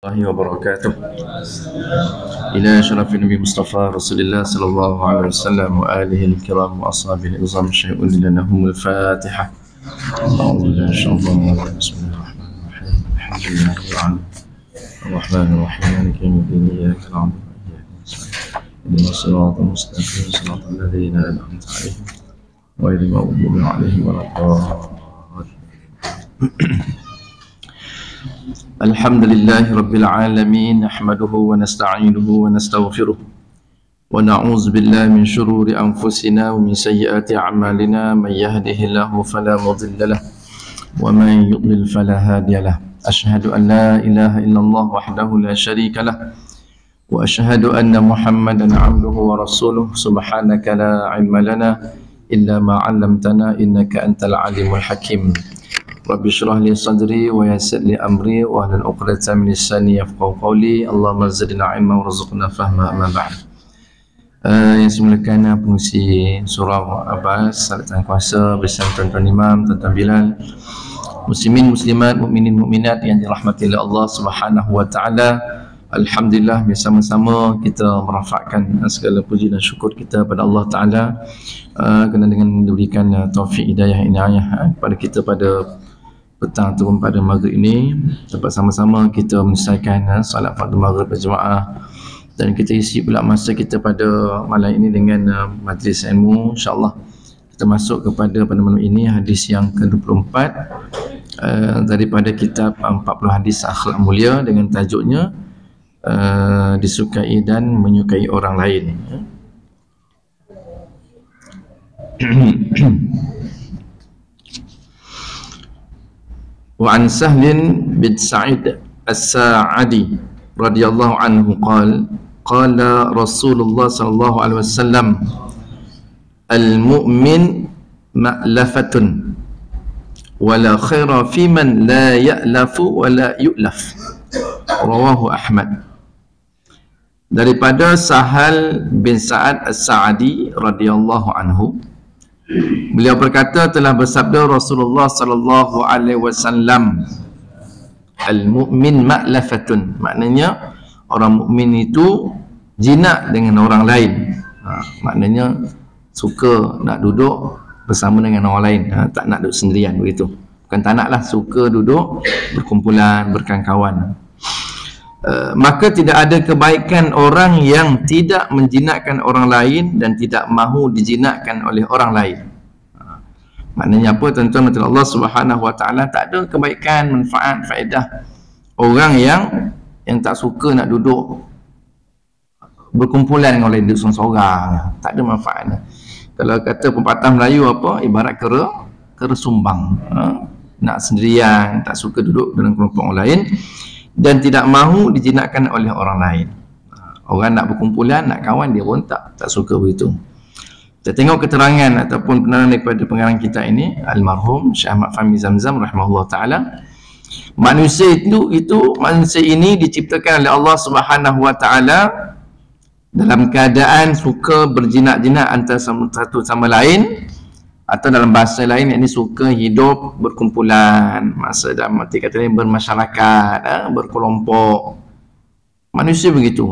الله وبركاته إلى شرف النبي مصطفى رسول الله صلى الله عليه وسلم وآله الكرام وأصحابه العظام شيء لهم الفاتحة. أعوذ بالله من الشيطان الرجيم. بسم الله الرحمن الرحيم. الحمد لله رب العالمين الرحمن الرحيم مالك يوم الدين إياك نعبد وإياك نستعين اهدنا الصراط المستقيم صراط الذين أنعمت عليهم غير المغضوب عليهم ولا الضالين. الحمد لله رب العالمين نحمده ونستعينه ونستغفره ونعوذ بالله من شرور أنفسنا ومن سيئات أعمالنا من يهده الله فلا مضل له ومن يضلل فلا هادي له. أشهد أن لا إله إلا الله وحده لا شريك له وأشهد أن محمدا عبده ورسوله. سبحانك لا علم لنا إلا ما علمتنا إنك أنت العليم الحكيم. Rabbi syrah li sadri wa yassir li amri wa hlul 'uqdatam min lisani yafqahu qawli. Allahumma zidna ilma warzuqna fahma amma ba'd. Yang semuliakan pengurusi surau Abbas, salat dan kuasa bersama tuan-tuan imam, tuan-tuan Bilal, muslimin muslimat, mukminin mukminat yang dirahmati oleh Allah Subhanahu wa taala. Alhamdulillah, bersama-sama kita merafakkan segala puji dan syukur kita pada Allah Taala kerana dengan diberikan taufik hidayah inayah kepada kita pada petang ataupun pada maghrib ini dapat sama-sama kita menyelesaikan salat fardu maghrib berjemaah, dan kita isi pula masa kita pada malam ini dengan majlis ilmu. InsyaAllah kita masuk kepada pada malam ini hadis yang ke-24 daripada kitab 40 hadis akhlak mulia dengan tajuknya disukai dan menyukai orang lain. Wa an Sahlin bin Sa'id As-Sa'adi radhiyallahu anhu qala Rasulullah sallallahu alaihi wasallam al-mu'min ma'lafatun wa la khaira fi man la ya'lafu wa la yu'laf. Rawahu Ahmad. Daripada Sahal bin Sa'ad As-Sa'adi radhiyallahu anhu, beliau berkata, telah bersabda Rasulullah sallallahu alaihi wasallam, al-mu'min ma'lafatun, maknanya orang mukmin itu jinak dengan orang lain. Maknanya suka nak duduk bersama dengan orang lain, tak nak duduk sendirian begitu. Bukan tak naklah, suka duduk berkumpulan, berkawan-kawan. Maka tidak ada kebaikan orang yang tidak menjinakkan orang lain dan tidak mahu dijinakkan oleh orang lain. Maknanya apa tuan-tuan? Allah Subhanahu wa taala tak ada kebaikan, manfaat, faedah orang yang tak suka nak duduk berkumpulan dengan orang lain, duduk seorang-seorang, tak ada manfaatnya. Kalau kata pepatah Melayu apa, ibarat kera sumbang, nak sendirian, tak suka duduk dengan kelompok orang lain dan tidak mahu dijinakkan oleh orang lain. Orang nak berkumpulan, nak kawan, dia pun tak suka begitu. Kita tengok keterangan ataupun penerangan daripada pengarang kita ini, almarhum Syekh Ahmad Fahmi Zamzam rahimahullah taala. Manusia manusia ini diciptakan oleh Allah Subhanahu wa taala dalam keadaan suka berjinak-jinak antara satu sama lain, atau dalam bahasa lain ini suka hidup berkumpulan, masa dalam arti kata lain bermasyarakat, berkelompok. Manusia begitu,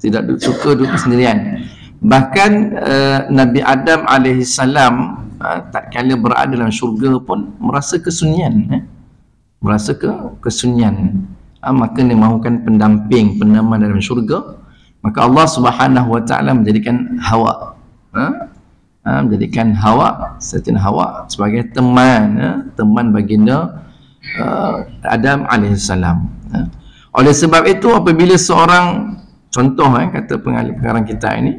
tidak suka duduk sendirian. Bahkan Nabi Adam alaihissalam tatkala berada dalam syurga pun merasa kesunyian, kesunyian. Maka dia mahukan pendamping, peneman dalam syurga. Maka Allah Subhanahu wa taala menjadikan Hawa, menjadikan Sayyidina Hawa sebagai teman baginda Adam alaihissalam. Oleh sebab itu, apabila seorang contoh, kata pengarang kita ini,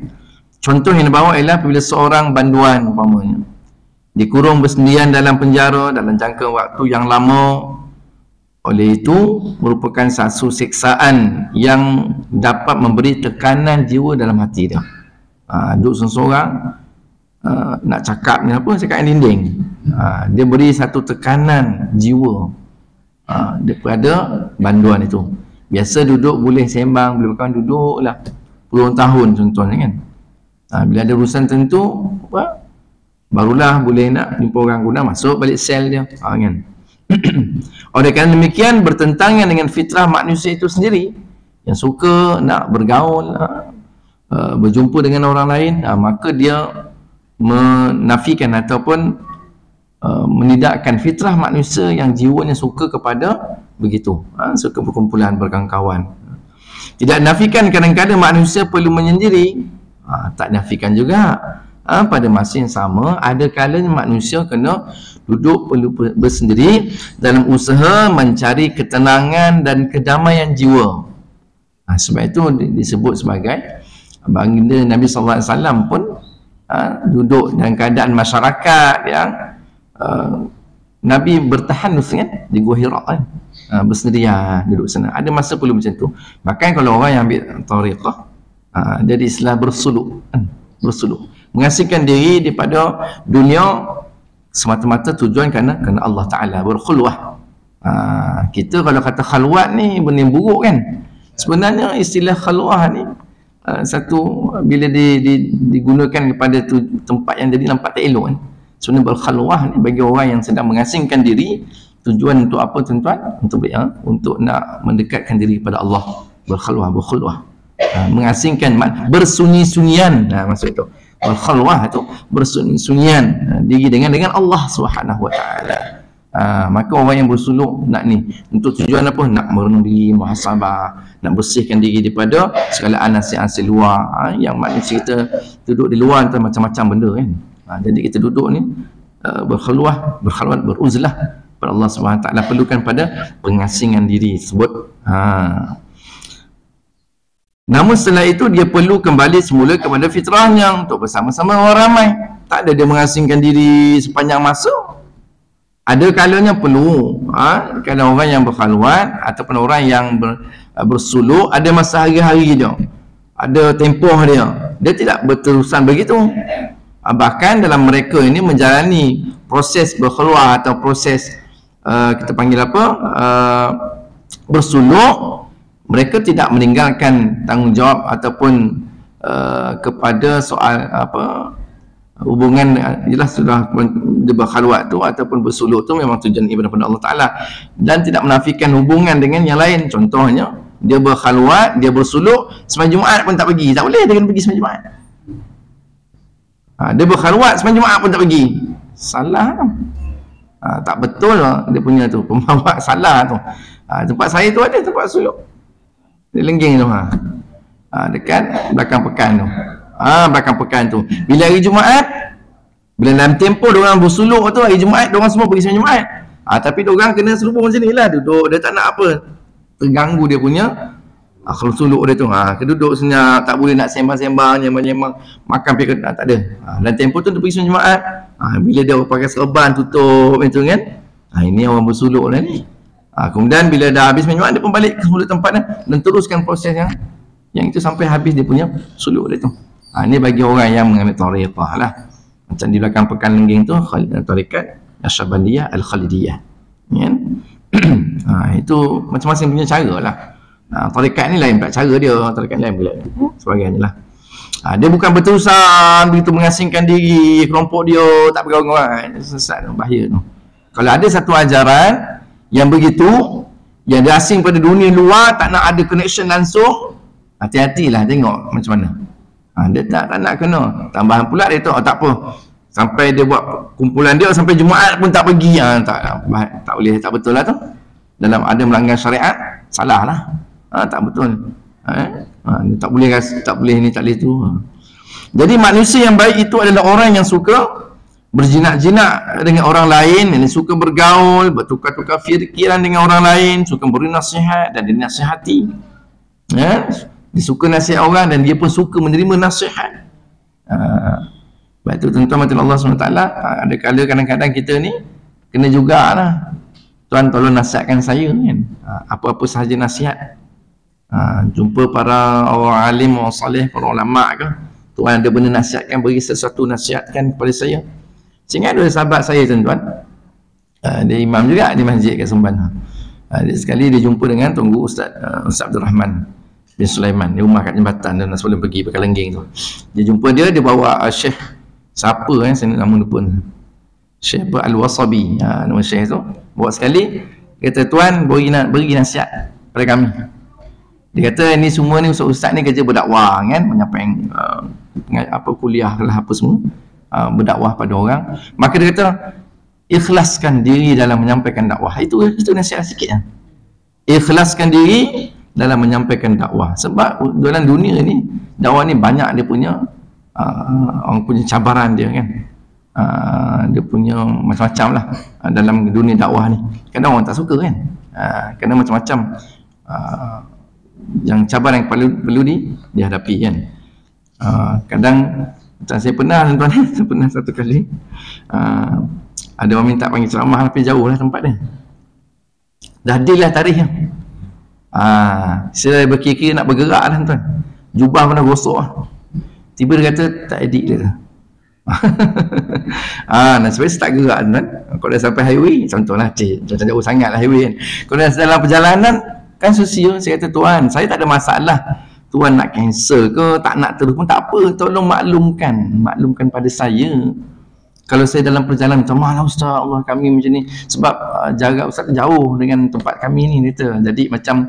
contoh yang dibawa ialah apabila seorang banduan umpamanya dikurung bersendirian dalam penjara dalam jangka waktu yang lama, oleh itu merupakan satu siksaan yang dapat memberi tekanan jiwa dalam hati dia. Duduk seorang-seorang, nak cakap ni apa, cakap yang dinding, dia beri satu tekanan jiwa daripada banduan itu. Biasa duduk boleh sembang, boleh berkawan, duduklah puluhan tahun contohnya kan. Bila ada urusan tentu barulah boleh nak jumpa orang guna, masuk balik sel dia, kan. Oleh kerana demikian bertentangan dengan fitrah manusia itu sendiri yang suka nak bergaul, berjumpa dengan orang lain, maka dia menafikan ataupun menidakkan fitrah manusia yang jiwanya suka kepada begitu, suka berkumpulan, berkawan-kawan. Tidak nafikan kadang-kadang manusia perlu menyendiri, tak nafikan juga pada masa yang sama ada kalanya manusia kena duduk perlu bersendiri dalam usaha mencari ketenangan dan kedamaian jiwa. Sebab itu disebut sebagai baginda Nabi SAW pun duduk dalam keadaan masyarakat yang Nabi bertahan kan di Gua Hira kan, bersendirian duduk sana. Ada masa perlu macam tu. Bahkan kalau orang yang ambil tariqah, dia istilah bersuluk, mengasingkan diri daripada dunia semata-mata tujuan kerana Allah Ta'ala, berkhulwah. Kita kalau kata khalwat ni benda yang buruk kan. Sebenarnya istilah khalwah ni satu bila digunakan kepada tempat yang jadi nampak tak elok kan. Sebenarnya berkhalwah ni bagi orang yang sedang mengasingkan diri, tujuan untuk apa tuan-tuan? Untuk nak mendekatkan diri kepada Allah. Berkhulwah, mengasingkan, bersunyi-sunyian, maksud itu berkhulwah itu bersunyi-sunyian diri dengan Allah Subhanahu Wa Taala. Maka orang yang bersuluk nak ni untuk tujuan apa? Nak merenung diri, muhasabah, nak bersihkan diri daripada segala anasir-anasir luar, yang manusia kita duduk di luar tu macam-macam benda kan. Jadi kita duduk ni berkhulwat, beruzlah pada Allah Subhanahu Wa Taala, perlukan pada pengasingan diri tersebut. Namun setelah itu dia perlu kembali semula kepada fitrahnya untuk bersama-sama orang ramai. Tak ada dia mengasingkan diri sepanjang masa. Ada kalanya perlu, kalau orang yang berkhalwat ataupun orang yang bersuluk, ada masa hari-hari dia, ada tempoh dia, dia tidak berterusan begitu. Bahkan dalam mereka ini menjalani proses berkhulwat atau proses kita panggil apa, bersuluk, mereka tidak meninggalkan tanggungjawab ataupun kepada soal apa, hubungan. Jelas sudah dia berkhalwat tu ataupun bersuluk tu memang tujuan ibadah kepada Allah Ta'ala, dan tidak menafikan hubungan dengan yang lain. Contohnya dia berkhalwat, dia bersuluk, sembahyang Jumaat pun tak pergi, tak boleh dia kena pergi sembahyang Jumaat. Dia berkhalwat, sembahyang Jumaat pun tak pergi, salah tu. Tak betul dia punya tu, pemahaman salah tu. Tempat saya tu ada tempat suluk di Lengging tu, dekat belakang pekan tu. Belakang pekan tu, bila hari Jumaat, bila dalam tempoh diorang bersuluk tu, hari Jumaat diorang semua pergi sembahyang Jumaat. Tapi diorang kena serubung macam ni lah, duduk, dia tak nak apa terganggu dia punya kalau suluk dia tu. Duduk senyap, tak boleh nak sembang-sembang, nyembang-nyembang, makan pergi, tak ada. Dan tempoh tu dia pergi sembahyang Jumaat. Bila dia pakai serban tutup itu kan, ini orang bersuluk lah ni. Kemudian bila dah habis sembahyang Jumaat, dia pun balik ke semula tempat dan teruskan proses yang itu sampai habis dia punya suluk dia tu. Ini bagi orang yang mengambil tariqah lah. Macam di belakang pekan Lengging tu, tarikat Asy-Syadzaliyah Al-Khalidiyah, kan? Itu macam-macam punya cara lah. Tarikat ni lain pula cara dia, tarikat lain pula sebagainya lah. Dia bukan berterusan begitu mengasingkan diri, kelompok dia tak berkawan-kawan, sesat, bahaya tu. Kalau ada satu ajaran yang begitu, yang dia asing pada dunia luar, tak nak ada connection langsung, hati-hatilah tengok macam mana. Dia tak nak kena. Tambahan pula dia tahu, tak apa, sampai dia buat kumpulan dia sampai Jumaat pun tak pergi, tak boleh, tak betul lah tu. Dalam ada melanggar syariat, salah lah. Tak betul. Tak boleh ni, tak boleh tu. Jadi manusia yang baik itu adalah orang yang suka berjinak-jinak dengan orang lain, yang suka bergaul, bertukar-tukar fikiran dengan orang lain, suka beri nasihat dan dinasihati. Dia suka nasihat orang dan dia pun suka menerima nasihat. Sebab itu tuan-tuan mati Allah SWT, ada kala kadang-kadang kita ni kena jugalah, tuan tolong nasihatkan saya kan, apa-apa sahaja nasihat. Jumpa para orang alim, orang salih, para ulama ke, tuan ada benda nasihatkan, beri sesuatu nasihatkan kepada saya. Saya ingat ada sahabat saya tuan-tuan, dia imam juga di masjid kat Sumban. Sekali dia jumpa dengan Tunggu Ustaz Abdul Rahman bin Sulaiman di rumah kat jembatan, dan sebelum pergi ke Lengging tu, dia jumpa dia bawa Syekh siapa saya nama lupa, Syekh Al-Wasabi, nama Syekh tu bawa sekali, kata tuan beri nasihat pada kami. Dia kata ni semua ni ustaz ni kerja berdakwah kan, menyampaikan kuliah lah apa semua, berdakwah pada orang. Maka dia kata ikhlaskan diri dalam menyampaikan dakwah. Itu nasihat sikit lah. Ikhlaskan diri dalam menyampaikan dakwah. Sebab dalam dunia ni dakwah ni banyak dia punya orang punya cabaran dia kan. Dia punya macam-macam lah dalam dunia dakwah ni. Kadang orang tak suka kan. Kadang macam-macam yang cabaran yang perlu dihadapi kan. Kadang macam saya pernah tuan-tuan, saya pernah satu kali ada orang minta panggil ceramah tapi jauh lah tempat dia. Dah deal lah tarikh dia. Saya berkira-kira nak bergerak lah tuan. Jubah pun dah gosok lah. Tiba dia kata tak edit dia. Nah, sebab saya tak gerak tuan. Kalau dah sampai highway, contohlah macam jauh sangat lah highway kan. Kalau dah dalam perjalanan kan sosial, saya kata tuan, saya tak ada masalah. Tuan nak cancel ke, tak nak terus pun tak apa. Tolong maklumkan pada saya. Kalau saya dalam perjalanan macam mana ustaz, Allah kami macam ni sebab jarak ustaz jauh dengan tempat kami ni kata. Jadi macam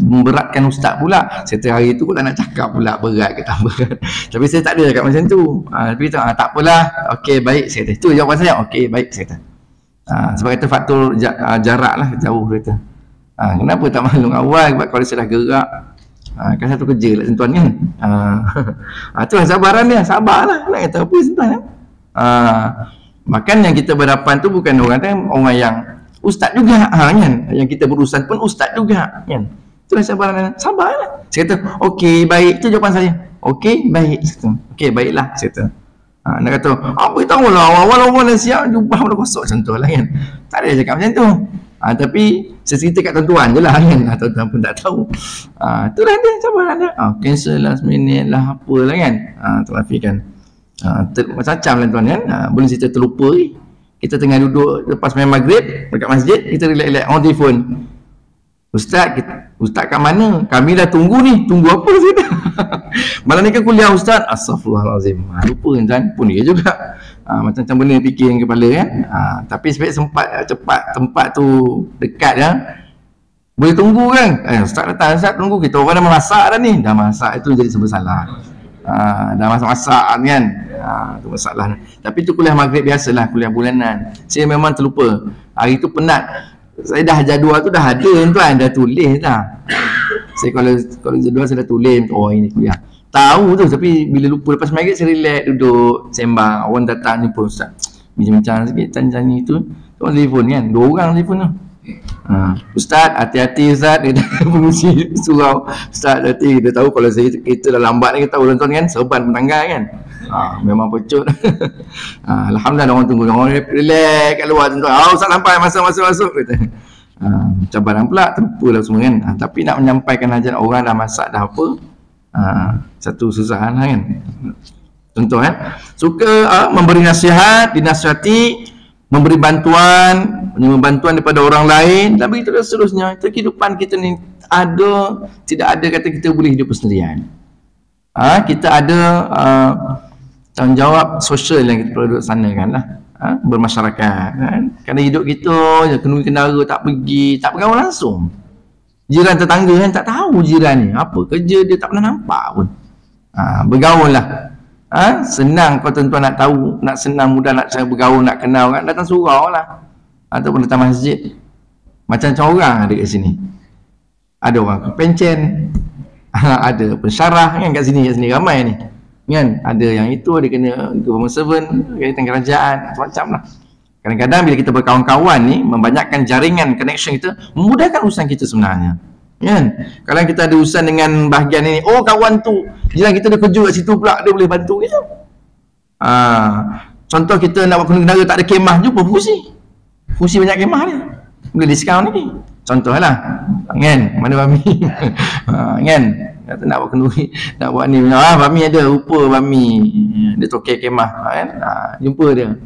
memberatkan ustaz pula. Saya kata hari tu pun tak nak cakap pula berat ke tak berat. Tapi saya tak ada cakap macam tu. Tapi tu tak apalah. Okey baik saya kata. Itu jawapan saya. Okey baik saya kata. Sebab kata faktor jarak lah jauh kata. Kenapa tak maklum awal sebab kalau saya dah gerak kan satu kerja lah tuan kan. Itulah sabaran dia. Sabarlah nak kata apa tuan kan. Makan yang kita berhadapan tu bukan orang yang ustaz juga kan, yang kita berurusan pun ustaz juga kan. Itulah sabarlah. Saya kata okey baik, itu jawapan saya. Okey baik. Okey baiklah saya kata. Nak kata apa tahu lah awal-awal dah siap jubah dah kosong contohlah kan. Tak ada cakap macam tu. Tapi saya cerita kat tuan-tuan je lah kan. Tuan-tuan pun tak tahu. Itulah dia sabaran dia. Cancel last minute lah apalah kan. Terafi kan. Macam-macam lah tuan kan. Boleh cerita terlupa kita tengah duduk lepas main maghrib dekat masjid, kita relax-relax on telefon. Ustaz kat mana? Kami dah tunggu ni. Tunggu apa sih dah? Malam ni kan kuliah ustaz. Astaghfirullahalazim. Lupa tuan pun dia juga. Macam-macam benda fikir kepala kan. Tapi sebab sempat cepat tempat tu dekat ya. Boleh tunggu kan? Ustaz datang, ustaz tunggu, kita orang dah masak dah ni. Dah masak itu jadi serba salah. Dah masak-masak kan. Tu masalah. Tapi tu kuliah maghrib biasalah, kuliah bulanan. Saya memang terlupa. Hari tu penat. Saya dah jadual tu dah ada tuan, dah tulis dah. Saya kalau jadual saya dah tulis, oh ini kuliah. Tahu tu tapi bila lupa lepas maghrib saya relax duduk sembang, orang datang jumpa ustaz. Bincang-bincang sikit tanya itu. Tu telefon kan, 2 orang telefon tu. Ustaz hati-hati ustaz, dia pengusi surau. Ustaz hati, dia tahu kalau kita dah lambat ni, kita tahu tuan kan serban petangga kan. Memang pecut. Alhamdulillah orang tunggu, orang relax kat luar tuan. Ustaz sampai masuk kata. Cabaran pula terpulah semua kan. Tapi nak menyampaikan hajat orang dah masak dah apa, satu susahan lah kan. Contoh kan, suka memberi nasihat, dinasihati, memberi bantuan daripada orang lain dan begitu dan seterusnya. Kehidupan kita ni tidak ada kata kita boleh hidup bersendirian. Kita ada tanggungjawab sosial yang kita perlu sanakan lah. Bermasyarakat kan? Kerana hidup kita je kena kendara, tak pergi, tak bergaul langsung. Jiran tetangga kan tak tahu jiran ni apa kerja dia, tak pernah nampak pun. Bergaul lah. Senang kalau tuan-tuan nak tahu, nak senang mudah nak cara bergaul, nak kenal kan, datang surau lah ataupun datang masjid. Macam-macam orang ada kat sini. Ada orang pencen, ada pensyarah kan kat sini ramai ni kan. Ada yang itu, ada kena government servant, kaitan kerajaan, macam-macam lah. Kadang-kadang bila kita berkawan-kawan ni, membanyakkan jaringan connection kita, memudahkan urusan kita sebenarnya kan. Kalau kita ada urusan dengan bahagian ini, oh kawan tu jiran kita ada kerja kat situ pula, dia boleh bantu kita. Contoh kita nak buat kendara tak ada kemah, jumpa Fusi banyak kemah ni, boleh diskaun ni. Contohlah kan, mana Bami kan, kata nak buat kenduri, nak buat ni, Bami ada, rupa Bami dia tokek kemah kan, jumpa dia.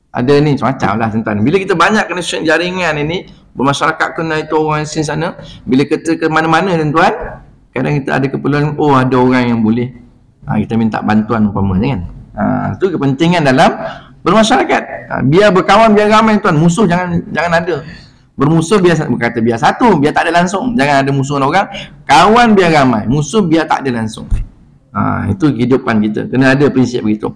Ada ni macam lah tuan-tuan. Bila kita banyak connection jaringan ini, bermasyarakat kena itu orang sini sana, bila kita ke mana-mana tuan-tuan, kadang kita ada keperluan, ada orang yang boleh kita minta bantuan umpamanya kan. Itu kepentingan dalam Bermasyarakat. Biar berkawan biar ramai tuan. Musuh jangan ada. Bermusuh biar berkata biar satu, biar tak ada langsung. Jangan ada musuh orang. Kawan biar ramai, musuh biar tak ada langsung. Itu kehidupan kita. Kena ada prinsip begitu.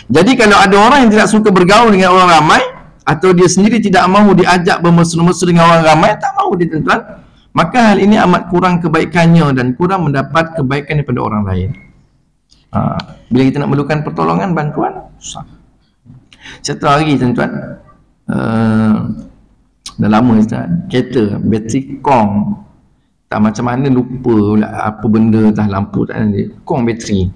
Jadi kalau ada orang yang tidak suka bergaul dengan orang ramai, atau dia sendiri tidak mahu diajak bermesra-mesra dengan orang ramai, tak mahu dia tuan, maka hal ini amat kurang kebaikannya dan kurang mendapat kebaikan daripada orang lain. Bila kita nak memerlukan pertolongan, bantuan, susah. Satu hari tuan-tuan, dah lama Ustaz, kereta bateri kong tak macam mana, lupa pula apa benda, dah lampu tak ada, kong bateri.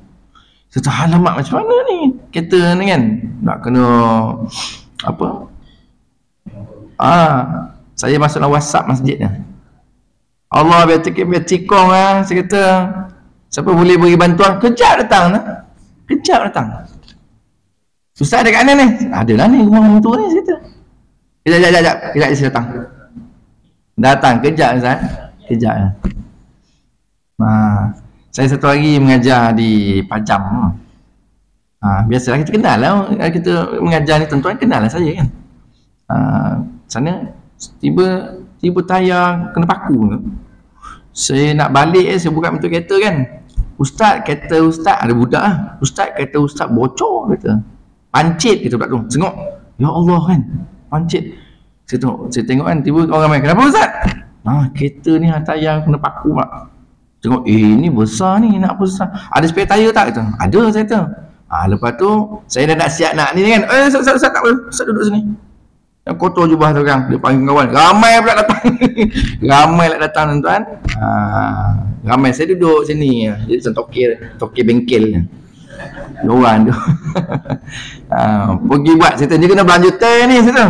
Saya tahu alamak macam mana ni kereta ni kan, nak kena apa, saya masuk dalam WhatsApp masjid ni, Allah bateri kong saya kata siapa boleh beri bantuan, kejap datang kejap datang. Ustaz ada kat mana ni? Adalah ni rumah mentua ni, saya kata kejap saya datang kejap Ustaz, kejap. Saya satu hari mengajar di Pajam. Biasalah kita kenal lah, kita mengajar ni tuan-tuan kenal lah saya kan. Sana tiba tayar kena paku. Saya nak balik saya buka pintu kereta kan, Ustaz, kereta Ustaz ada budak lah, Ustaz, kereta Ustaz bocor, kata pancit, kita budak tu tengok, ya Allah kan, pancit. Saya tengok kan, tiba orang ramai, kenapa Ustaz? Kereta ni tayar kena paku pak. Tengok, ni besar ni, nak apa besar? Ada spare tayar tak? Kata, ada, saya kata. Lepas tu saya dah nak siap nak ni kan, Ustaz tak apa, Ustaz duduk sini. Yang kotor jubah tu kan, dia panggil kawan, ramai pula datang. Ramai lah datang tuan-tuan. Ramai, saya duduk sini, jadi macam tokir bengkel diorang tu. Pergi buat, saya kata, dia kena belanja teh ni, saya kata,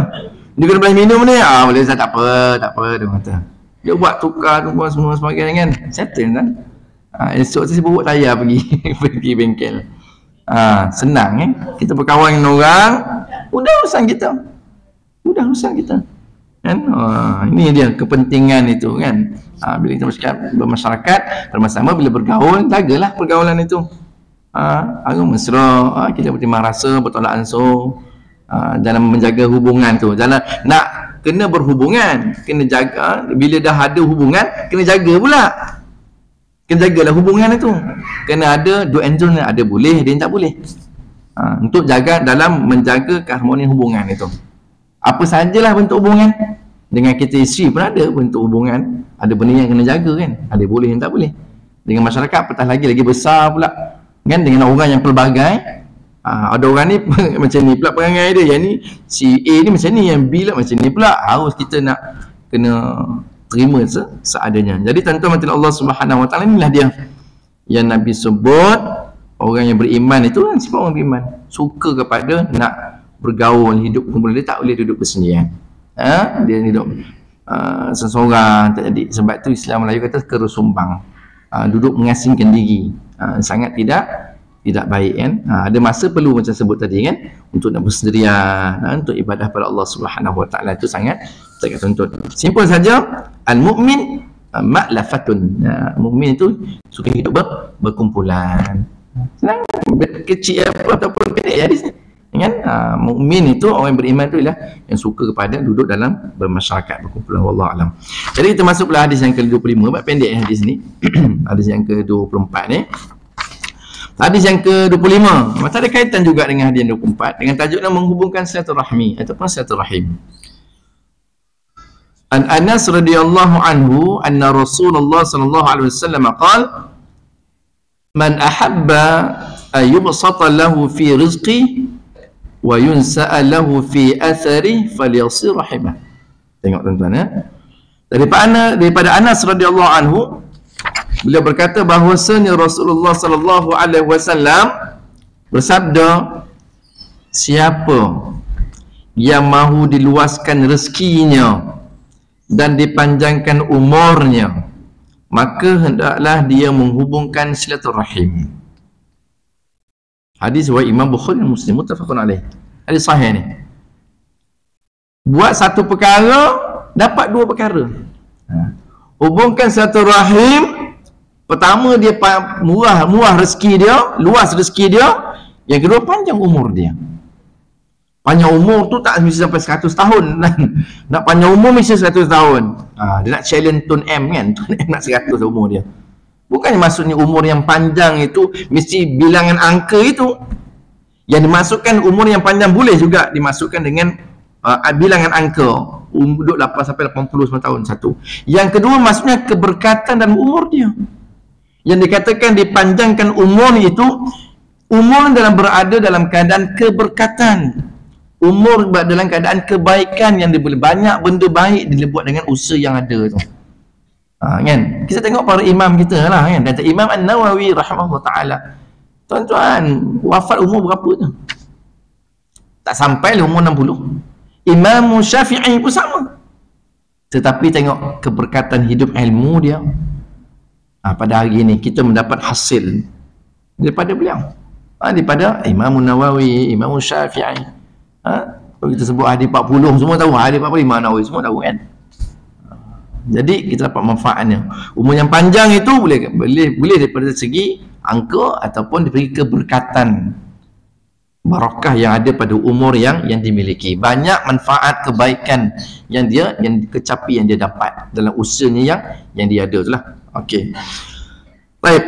dia kena belanja minum ni, boleh Ustaz, tak apa, dia kata. Dia buat tukar semua sebagainya kan, settle kan. Esok saya bawa tayar pergi bengkel. Senang kita berkawan dengan orang, mudah urusan kita kan. Ini dia kepentingan itu kan. Bila kita bermasyarakat bersama, bila bergaul, jagalah pergaulan itu. Agak mesra, kita berterima rasa, bertolak ansur dalam menjaga hubungan tu. Jangan nak kena berhubungan, kena jaga. Bila dah ada hubungan, kena jaga pula. Kena jagalah hubungan itu. Kena ada do and don't, ada boleh, ada yang tak boleh. Untuk jaga dalam menjaga keharmonian hubungan itu. Apa sajalah bentuk hubungan. Dengan kita isteri pun ada bentuk hubungan. Ada benda yang kena jaga kan. Ada boleh yang tak boleh. Dengan masyarakat apatah lagi besar pula. Kan, dengan orang yang pelbagai. Ada orang ni macam ni pula perangai dia. Yang ni si A ni macam ni, yang B lah macam ni pula. Harus kita nak kena terima seadanya. Jadi tuan-tuan mati Allah Subhanahu Wa Taala, inilah dia yang Nabi sebut orang yang beriman itu kan, sifat orang beriman, suka kepada nak bergaul, hidup kumpulan. Dia tak boleh duduk bersendirian. Dia hidup seseorang tak jadi. Sebab tu Islam Melayu kata kerusumbang, duduk mengasingkan diri, sangat tidak baik kan. Ada masa perlu macam sebut tadi kan, untuk nak bersendirian, untuk ibadah pada Allah Subhanahu Wa Taala, itu sangat tuntut. Simple saja, al-mu'min ma'lafatun. Mukmin itu suka hidup berkumpulan. Senang, kecil apa ataupun pendek hadis kan. Mukmin itu, orang yang beriman itu ialah yang suka kepada duduk dalam bermasyarakat, berkumpulan. Wallahu alam. Jadi kita masuk pula hadis yang ke-25, pendek hadis ni. Hadis yang ke-24 ni. Hadis yang ke-25 masa ada kaitan juga dengan hadis yang 24, dengan tajuknya menghubungkan silaturahmi ataupun silaturahim. An Anas radhiyallahu anhu anna Rasulullah sallallahu alaihi wasallam qala man ahabba ayyubsata lahu fi rizqi wa yunsa'a lahu fi athari falyasir rahimah. Tengok tuan-tuan ya. Daripada Anas radhiyallahu anhu, beliau berkata bahawasanya Rasulullah sallallahu alaihi wasallam bersabda, siapa yang mahu diluaskan rezekinya dan dipanjangkan umurnya, maka hendaklah dia menghubungkan silaturahim. Hadis riwayat Imam Bukhari dan Muslim, muttafaqun alaih. Hadis sahih ni. Buat satu perkara, dapat dua perkara. Hubungkan silaturahim. Pertama, dia murah rezeki dia, luas rezeki dia. Yang kedua, panjang umur dia. Panjang umur tu tak mesti sampai 100 tahun. Nak panjang umur mesti 100 tahun. Dia nak challenge Tun M kan. Tun M nak 100 umur dia. Bukannya maksudnya umur yang panjang itu mesti bilangan angka itu. Yang dimasukkan umur yang panjang boleh juga dimasukkan dengan bilangan angka. Duduk 8 sampai 80 tahun satu. Yang kedua maksudnya keberkatan dalam umur dia. Yang dikatakan dipanjangkan umur itu, umur dalam berada dalam keadaan keberkatan. Umur dalam keadaan kebaikan, yang dia boleh banyak benda baik dia buat dengan usaha yang ada tu. Kan? Kita tengok para imam kita lah kan. Kata Imam An-Nawawi rahimahullah ta'ala, tuan-tuan, wafat umur berapa tu? Tak sampai lah umur 60. Imam Syafi'i pun sama. Tetapi tengok keberkatan hidup ilmu dia. Pada hari ini kita mendapat hasil daripada beliau. Daripada Imam Nawawi, Imam Syafi'i. Kalau kita sebut hadis 40 semua tahu, hadis 45 Nawawi semua tahu kan. Jadi kita dapat manfaatnya. Umur yang panjang itu boleh daripada segi angka ataupun daripada keberkatan, barakah yang ada pada umur yang dimiliki. Banyak manfaat kebaikan yang kecapi yang dia dapat dalam usahanya yang dia ada itulah. Okey. Baik.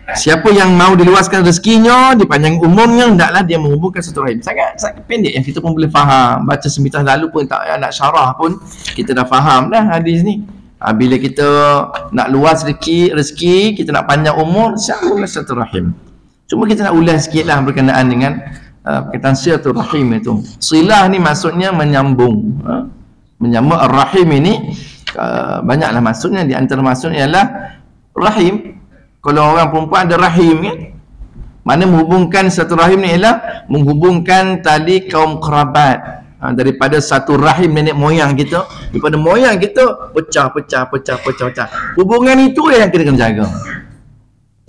Siapa yang mau diluaskan rezekinya, dipanjang umurnya, hendaklah dia menghubungkan satu rahim. Sangat pendek yang kita pun boleh faham. Baca semitah lalu pun tak nak syarah pun kita dah faham dah hadis ni. Bila kita nak luas rezeki, kita nak panjang umur, sambunglah satu rahim. Cuma kita nak ulas sikitlah berkenaan dengan perkataan satu rahim itu. Silah ni maksudnya menyambung. Menyambung ar-rahim ini banyaklah maksudnya. Di antara maksudnya ialah rahim. Kalau orang perempuan ada rahim kan, mana menghubungkan satu rahim ni ialah menghubungkan tali kaum kerabat. Daripada satu rahim nenek moyang kita, daripada moyang kita pecah. Hubungan itu yang kita kena jaga.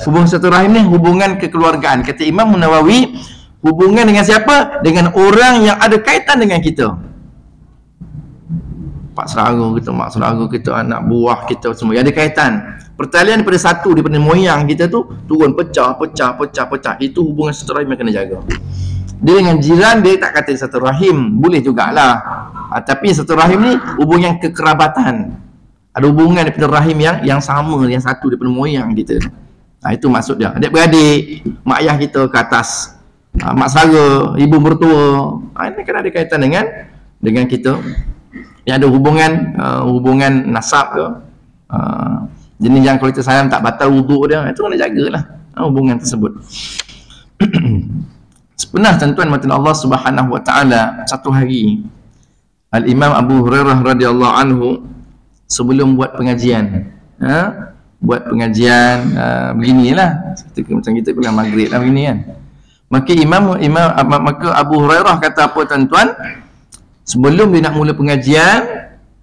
Hubungan satu rahim ni hubungan kekeluargaan. Kata Imam Nawawi, hubungan dengan siapa? Dengan orang yang ada kaitan dengan kita. Pak saudara kita, mak saudara kita, anak buah kita semua yang ada kaitan. Pertalian daripada satu, daripada moyang kita tu turun pecah. Itu hubungan satu rahim yang kena jaga. Dia dengan jiran dia tak kata satu rahim, boleh jugalah. Tapi satu rahim ni hubungan kekerabatan. Ada hubungan daripada rahim yang sama, yang satu daripada moyang kita. Itu maksud dia. Adik-beradik, mak ayah kita ke atas, mak saudara, ibu mertua, ini kan ada kaitan dengan kita. Yang ada hubungan nasab ke. Jenis yang kalau kita sayang tak batal wuduk dia, itu kena jagalah hubungan tersebut. Pernah tuan-tuan mata Allah Subhanahu wa taala, satu hari Al-Imam Abu Hurairah radhiyallahu anhu sebelum buat pengajian, beginilah macam kita kuliah maghrib lah begini kan. Maka Abu Hurairah kata apa tuan-tuan? Sebelum dia nak mula pengajian,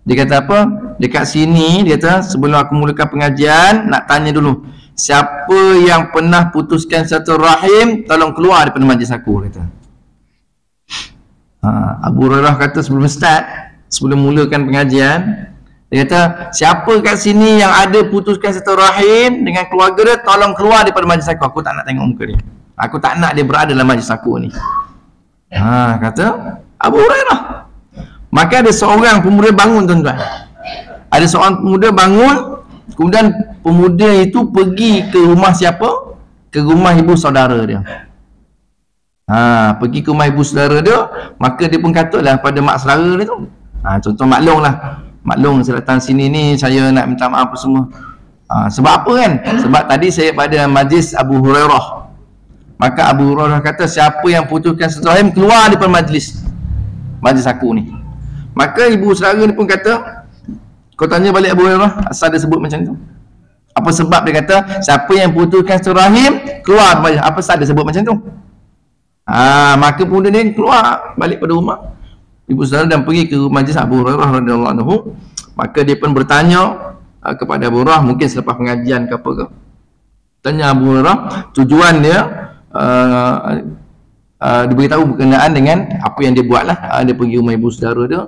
dia kata apa? Dekat sini dia kata, sebelum aku mulakan pengajian, nak tanya dulu, siapa yang pernah putuskan satu rahim, tolong keluar daripada majlis aku, kata. Abu Hurairah kata sebelum mulakan pengajian, dia kata, siapa kat sini yang ada putuskan satu rahim dengan keluarga dia, tolong keluar daripada majlis aku tak nak tengok muka dia. Aku tak nak dia berada dalam majlis aku ni. Kata Abu Hurairah. Maka ada seorang pemuda bangun tuan-tuan. Ada seorang pemuda bangun, kemudian pemuda itu pergi ke rumah siapa? Ke rumah ibu saudara dia. Pergi ke rumah ibu saudara dia, maka dia pun katalah pada mak saudara dia tu. Contoh maklum saya datang sini ni, saya nak minta maaf apa semua. Sebab apa kan? Sebab tadi saya pada majlis Abu Hurairah. Maka Abu Hurairah kata, siapa yang putuskan satu rahim, keluar daripada majlis aku ni. Maka ibu saudara ni pun kata, kau tanya balik Abu Hurairah, asal dia sebut macam tu? Apa sebab dia kata, siapa yang putuskan satu rahim, keluar daripada majlis? Apa sebab dia sebut macam tu? Maka pemuda ni keluar balik pada rumah ibu saudara dan pergi ke majlis Abu Hurairah radhiyallahu anhu. Maka dia pun bertanya kepada Abu Hurairah, mungkin selepas pengajian ke apa ke. Tanya Abu Hurairah, tujuan dia diberitahu berkenaan dengan apa yang dia buat lah. Dia pergi rumah ibu saudara dia,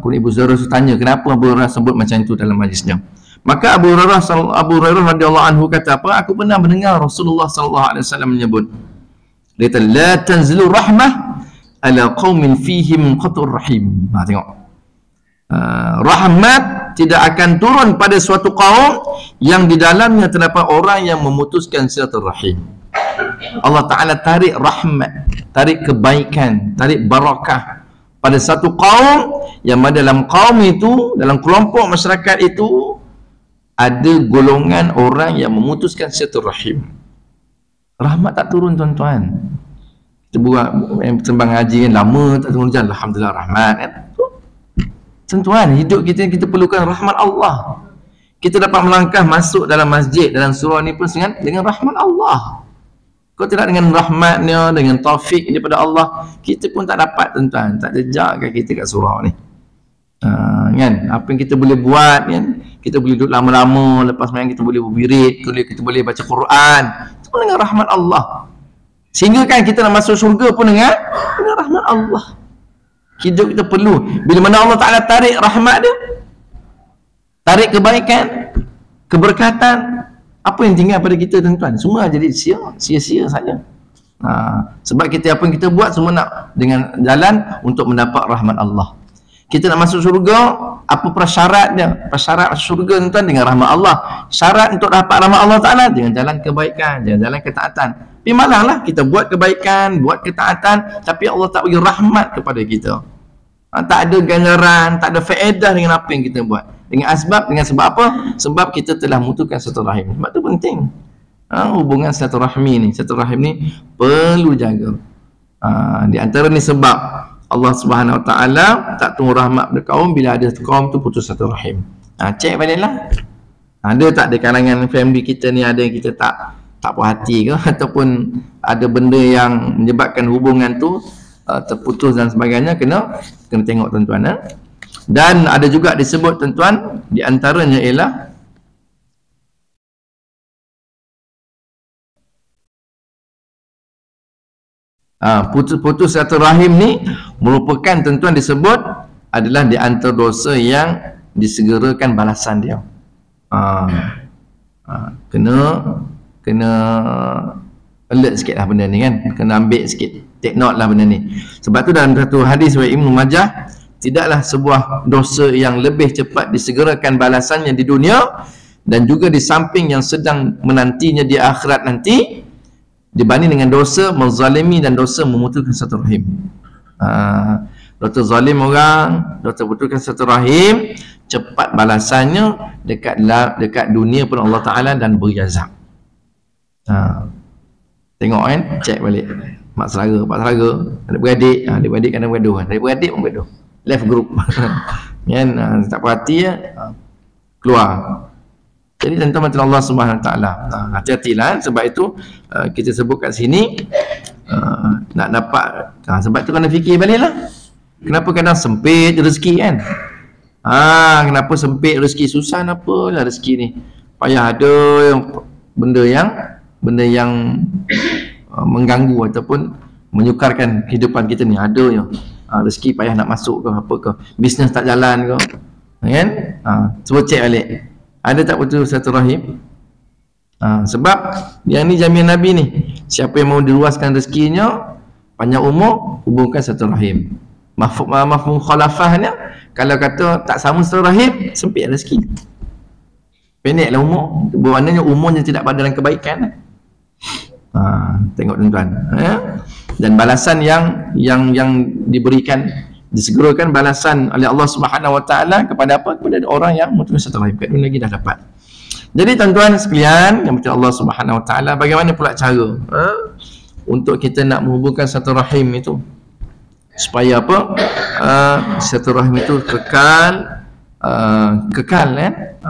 kemudian ibu saudara tanya kenapa Abu Hurairah sebut macam itu dalam majlisnya. Maka Abu Hurairah radhiyallahu anhu kata apa? Aku pernah mendengar Rasulullah sallallahu alaihi wasallam menyebut, Dia kata la tanzilu rahmah ala qaumin fihim qatur rahim. Tengok, rahmat tidak akan turun pada suatu kaum yang di dalamnya terdapat orang yang memutuskan silaturahim. Allah Ta'ala tarik rahmat, tarik kebaikan, tarik barakah pada satu kaum yang dalam kaum itu, dalam kelompok masyarakat itu ada golongan orang yang memutuskan silaturahim. Rahmat tak turun tuan-tuan. Kita buat sembang ngaji kan lama tak turun hujan, alhamdulillah rahmat kan. Tuan-tuan, hidup kita perlukan rahmat Allah. Kita dapat melangkah masuk dalam masjid dalam surau ni pun dengan rahmat Allah. Kalau tidak dengan rahmatnya, dengan taufik daripada Allah, kita pun tak dapat tuan-tuan, tak jejakkan kita kat surau ni. Kan? Apa yang kita boleh buat kan? Kita boleh duduk lama-lama, lepas main kita boleh berwirid, kita boleh baca Quran. Itu pun dengan rahmat Allah. Sehingga kan kita nak masuk syurga pun dengan rahmat Allah. Hidup kita perlu. Bila mana Allah Ta'ala tarik rahmat dia, tarik kebaikan, keberkatan, apa yang tinggal pada kita tuan-tuan? Semua jadi sia-sia saja. Sebab kita apa yang kita buat semua nak dengan jalan untuk mendapat rahmat Allah. Kita nak masuk syurga, apa prasyarat dia? Prasyarat syurga tuan-tuan dengan rahmat Allah. Syarat untuk dapat rahmat Allah Ta'ala dengan jalan kebaikan, dengan jalan ketaatan. Tapi malahlah kita buat kebaikan, buat ketaatan, tapi Allah tak bagi rahmat kepada kita. Tak ada ganjaran, tak ada faedah dengan apa yang kita buat. Dengan sebab apa? Sebab kita telah mutukan silaturahim. Sebab tu penting. Hubungan silaturahmi ni, silaturahim ni perlu jaga. Di antara ni sebab Allah Subhanahu Wa Taala tak tunggu rahmat pada kaum bila ada kaum tu putus silaturahim. Cek baliklah. Ada tak di kalangan family kita ni ada yang kita tak puas hati ke, ataupun ada benda yang menyebabkan hubungan tu terputus dan sebagainya, kena tengok tuan-tuan. Dan ada juga disebut tuan-tuan, di antaranya ialah putus silaturahim ni merupakan tuan-tuan disebut adalah di antara dosa yang disegerakan balasan dia. Kena alert sikit lah benda ni kan, kena ambil sikit, take note lah benda ni. Sebab tu dalam satu hadis riwayat Ibnu Majah, tidaklah sebuah dosa yang lebih cepat disegerakan balasannya di dunia dan juga di samping yang sedang menantinya di akhirat nanti dibanding dengan dosa menzalimi dan dosa memutuskan silaturahim. Dosa zalim orang, dosa memutuskan silaturahim, cepat balasannya dekat dunia pun Allah Ta'ala dan beri azab. Tengok kan, cek balik mak selara, pak selara, adik-beradik, adik-beradik kadang bergaduh, adik-beradik pun bergaduh, left group kan, tak perhati keluar. Jadi tuan-tuan Allah Subhanahu Wa Taala, hati-hatilah. Sebab itu kita sebut kat sini nak dapat, sebab tu kena fikir baliklah, kenapa kadang sempit rezeki kan. Kenapa sempit rezeki, susah napalah rezeki ni, payah ada benda yang mengganggu ataupun menyukarkan kehidupan kita ni, ada je. Rezeki payah nak masuk ke apa ke, bisnes tak jalan ke kan. Cuba cek balik, ada tak betul silaturahim? Sebab yang ni jaminan Nabi ni, siapa yang mau diluaskan rezekinya, panjang umur, hubungkan silaturahim. Mafhum khalafahnya, kalau kata tak sama silaturahim, sempit rezeki, pendeklah umur, bermaknanya umurnya tidak pada dalam kebaikan. Tengok tuan-tuan, dan balasan yang diberikan, disegerakan balasan oleh Allah Subhanahu Wa Taala kepada apa? Kepada orang yang memutuskan silaturahim, kat dunia lagi dah dapat. Jadi tuan-tuan sekalian yang Allah Subhanahu Wa Taala, bagaimana pula cara untuk kita nak menghubungkan silaturahim itu supaya apa? Silaturahim itu kekal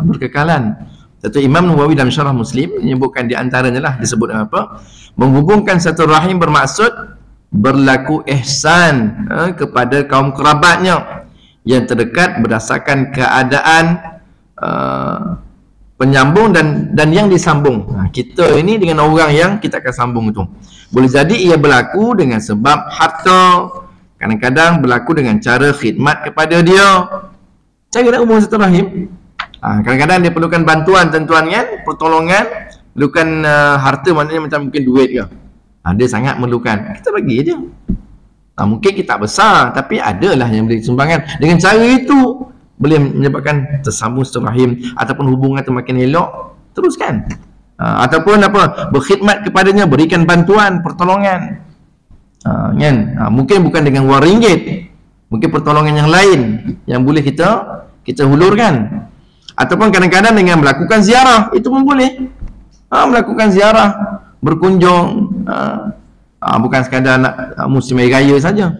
berkekalan. Satu Imam Nawawi dalam Syarah Muslim menyebutkan di antaranya lah disebut apa? Menghubungkan silaturahim bermaksud berlaku ihsan kepada kaum kerabatnya yang terdekat berdasarkan keadaan penyambung dan yang disambung. Kita ini dengan orang yang kita akan sambung itu, boleh jadi ia berlaku dengan sebab harta, kadang-kadang berlaku dengan cara khidmat kepada dia. Cara nak hubung silaturahim, kadang-kadang dia perlukan bantuan tuan-tuan kan, pertolongan, perlukan harta, maknanya macam mungkin duit ke, Dia sangat memerlukan, kita bagi je. Mungkin kita besar, tapi adalah yang boleh sumbangan. Dengan cara itu boleh menyebabkan tersambung silaturahim ataupun hubungan tu makin elok, teruskan. Ataupun apa, berkhidmat kepadanya, berikan bantuan, pertolongan. Kan? Mungkin bukan dengan wang ringgit, mungkin pertolongan yang lain yang boleh kita hulurkan. Ataupun kadang-kadang dengan melakukan ziarah, itu pun boleh. Melakukan ziarah, berkunjung, bukan sekadar nak musim air raya saja.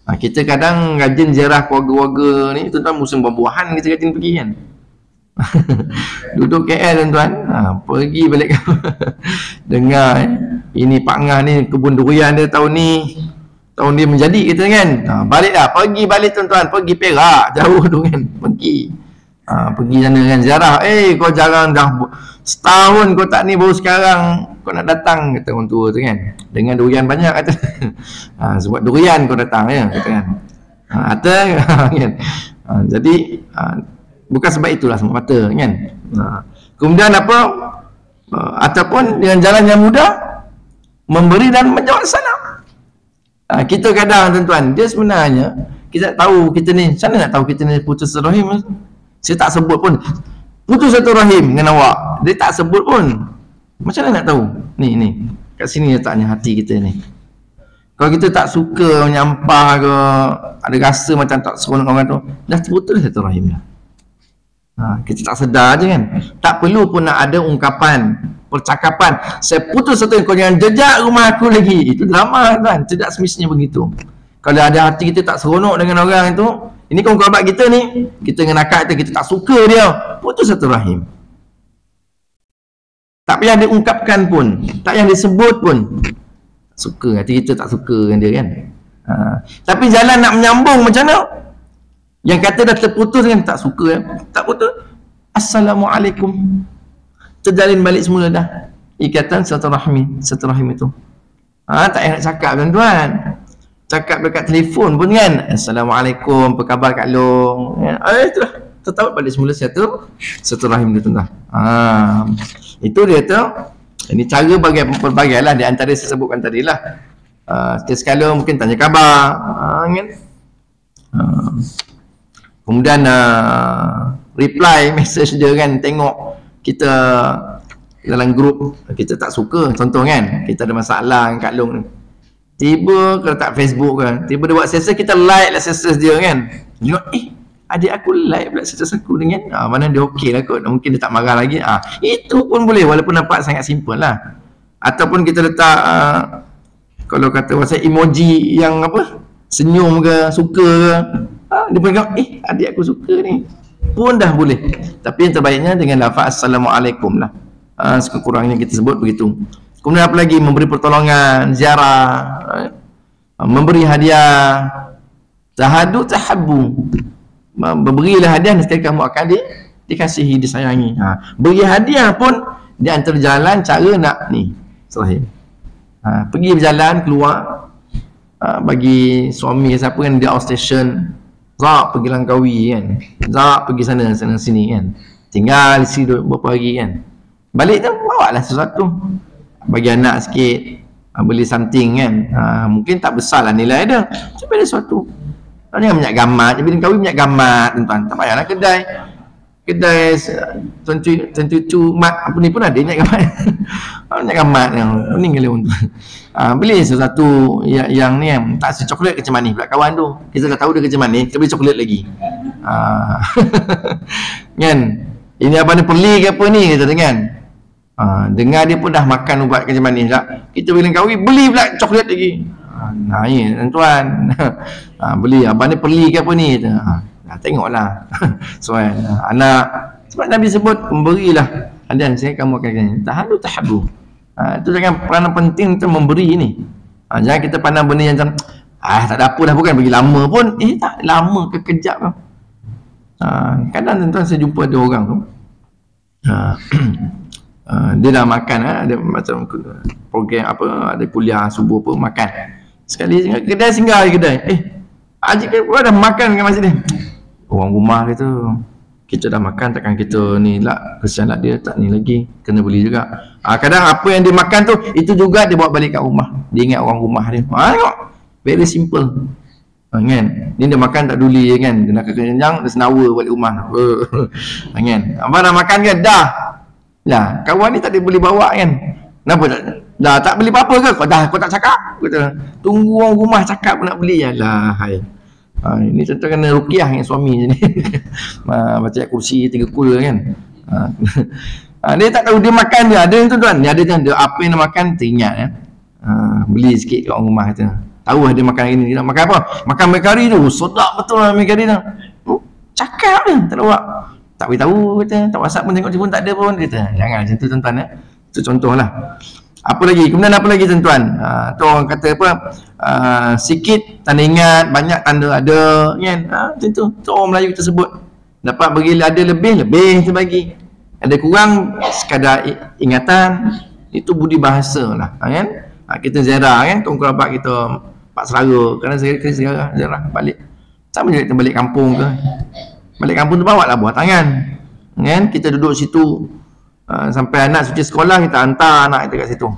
Kita kadang rajin ziarah keluarga-keluarga ni, tuan-tuan, musim buah-buahan kita rajin pergi kan. Duduk KL tuan-tuan, pergi balik dengar ini Pak Ngah ni kebun durian dia tahun dia menjadi kita kan. Baliklah, pergi balik tuan-tuan, pergi Perak, jauh tu kan, pergi sana kan ziarah. Kau jarang dah setahun kau tak ni, baru sekarang kau nak datang, kata orang tua tu kan, dengan durian banyak kata. Sebab durian kau datang ya, kata kan. Kan. Jadi bukan sebab itulah semata kan. Kemudian apa, ataupun dengan jalan yang mudah, memberi dan menjawab salam. Kita kadang tuan-tuan, dia sebenarnya kita tahu kita ni, sana nak tahu kita ni putus silaturahim. Saya tak sebut pun putus silaturahim dengan awak, dia tak sebut pun. Macam mana nak tahu? Ni kat sini letaknya hati kita ni. Kalau kita tak suka menyampah ke, ada rasa macam tak seronok orang tu, dah terputus silaturahim dah. Kita tak sedar je kan. Tak perlu pun nak ada ungkapan, percakapan, saya putus satu, kau jangan jejak rumah aku lagi. Itu drama kan, tidak semestinya begitu. Kalau ada hati kita tak seronok dengan orang itu, ini kawan kerabat kita ni, kita dengan akak kita tak suka dia, putus silaturahim. Tak payah diungkapkan pun, tak payah disebut pun. Suka, hati kita tak suka dengan dia kan. Tapi jalan nak menyambung macam mana? Yang kata dah terputus kan, tak suka tak putus, Assalamualaikum, terjalin balik semula dah ikatan silaturahim itu. Tak payah nak cakap tuan-tuan, cakap dekat telefon pun kan, Assalamualaikum, apa khabar Kak Long, itulah tetap balik semula silaturahim itu tuan-tuan. Itu dia tu. Ini cara berbagai lah, di antara saya sebutkan tadi lah. Sekali mungkin tanya khabar kan. Kemudian reply message dia kan, tengok kita dalam grup kita tak suka, contoh kan, kita ada masalah dengan Kak Long ni, tiba kalau tak Facebook kan, tiba dia buat status, kita like lah status dia kan, tengok adik aku like pula status aku dengan mana dia okey lah kot, mungkin dia tak marah lagi. Itu pun boleh, walaupun nampak sangat simple lah. Ataupun kita letak kalau kata pasal emoji yang apa, senyum ke, suka ke, dia pun tengok, adik aku suka ni, pun dah boleh. Tapi yang terbaiknya dengan lafaz Assalamualaikum lah. Sekurang-kurangnya kita sebut begitu. Kemudian apa lagi, memberi pertolongan, ziarah, memberi hadiah, tahadu tahabbu, berilah hadiah, nanti kamu akan dikasihi, disayangi. Beri hadiah pun di antara jalan cara nak ni selain pergi berjalan keluar, bagi suami siapa kan dia outstation, Zak pergi Langkawi kan, Zak pergi sana sini kan, tinggal di sini beberapa hari kan, balik tu bawa lah sesuatu, bagi anak sikit, beli something kan. Mungkin tak besar lah nilai dia, tapi ada sesuatu. Jangan minyak gamat, jadi kahwin minyak gamat tuan-tuan, tak payahlah kedai 22 mat apa ni pun ada minyak gamat. Minyak gamat yang pening kali tuan. Beli sesuatu yang ni kan, tak si coklat kecil manis pula kawan tu, kita dah tahu dia kecil manis, kita beli coklat lagi. Kan, ini apa ni, perli ke apa ni kita kan. Dengar dia pun dah makan ubat kecil manis tak, kita beli kahwin, beli pula coklat lagi. Ya tuan, beli abang ni perli ke apa ni, tengoklah. Soal anak, sebab Nabi sebut memberilah hadiah, saya kamu akan kena tahadu tahabbu. Itu jangan peranan penting untuk memberi ni. Jangan kita pandang benda yang macam tak ada apa dah, bukan bagi lama pun, tak lama kekejap kan. Kadang tuan-tuan saya jumpa ada orang tu, dia dah makan, ada macam program apa, ada kuliah subuh apa, makan sekali kedai, singgah kedai, Haji dah makan dengan masjid ni. Orang rumah dia tu Kita dah makan, takkan kita ni lah, kesian lah dia, tak ni lagi, kena beli juga. Kadang apa yang dia makan tu, itu juga dia bawa balik kat rumah. Dia ingat orang rumah dia. Tengok, very simple. Kan? Dia makan tak duli kan, dia nak kenyang, dia senawa balik rumah. Kan? Abang nak makan kan? Dah. Lah, kawan ni tak boleh bawa kan? Kenapa tak? Dah tak beli apa-apa ke? Kau tak cakap? Kata, tunggu orang rumah cakap pun nak beli. Alah, hai. Ini tentu kena rukiah dengan suami je ni. Baca ayat kursi 3 kul kan. Dia tak tahu dia makan dia. Ada tuan-tuan, dia ada dia apa yang dia makan teringat ya. Beli sikit kat orang rumah kata. Tahu dia makan hari ni, dia nak makan apa? Makan mi kari tu. Sedap betul lah mi kari tu. Cakap dia, tak lawak. Tak beritahu kata, tak WhatsApp pun tengok dia pun tak ada pun kata. Jangan macam tu tuan-tuan ya. Itu contohlah. Apa lagi? Kemudian apa lagi tuan-tuan? Tu orang kata apa? Sikit tanda ingat, banyak tanda ada kan? Macam tu. Tu orang Melayu kita sebut. Dapat bagi ada lebih kita bagi. Ada kurang sekadar ingatan, itu budi bahasa lah kan? Kita ziarah kan, kaum kerabat kita, pak saudara, kerana ziarah balik. Sama juga kita balik kampung ke. Balik kampung tu bawa lah buah tangan. Kan? Kita duduk situ sampai anak suci sekolah, kita hantar anak kita kat situ.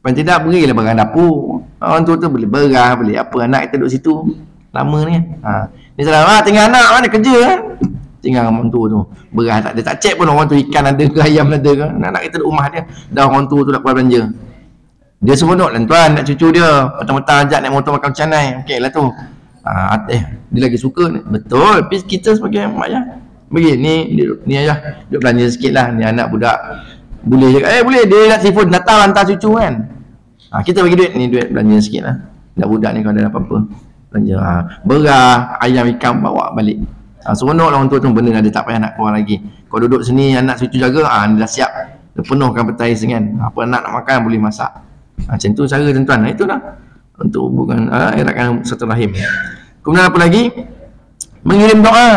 Paling tidak berilah barang dapur. Orang tu beli beras, beli apa, anak kita duduk situ lama ni. Dia salah, tinggal anak mana kerja kan? Tinggal orang tu beras tak ada, tak cek pun orang tu ikan ada ke, ayam ada ke. Anak kita duduk rumah dia, dah orang tu nak keluar belanja. Dia seronok lah tuan, nak cucu dia petang-petang ajak naik motor makan canai. Okey lah tu. Dia lagi suka ni. Betul, tapi kita sebagai mak ayah bagi ni ayah duduk belanja sikit lah, ni anak budak boleh je, boleh, dia nak telefon datang hantar cucu kan. Kita bagi duit, ni duit belanja sikit lah, dah budak ni kalau ada apa-apa belanja beras, ayam, ikan bawa balik. Seronok lah untuk tu, benda dia tak payah nak keluar lagi. Kau duduk sini anak cucu jaga, dia dah siap, dia penuhkan petai kan, apa anak nak makan boleh masak. Macam tu cara tuan-tuan. Itulah untuk hubungan eratkan satu rahim. Kemudian apa lagi? Mengirim doa.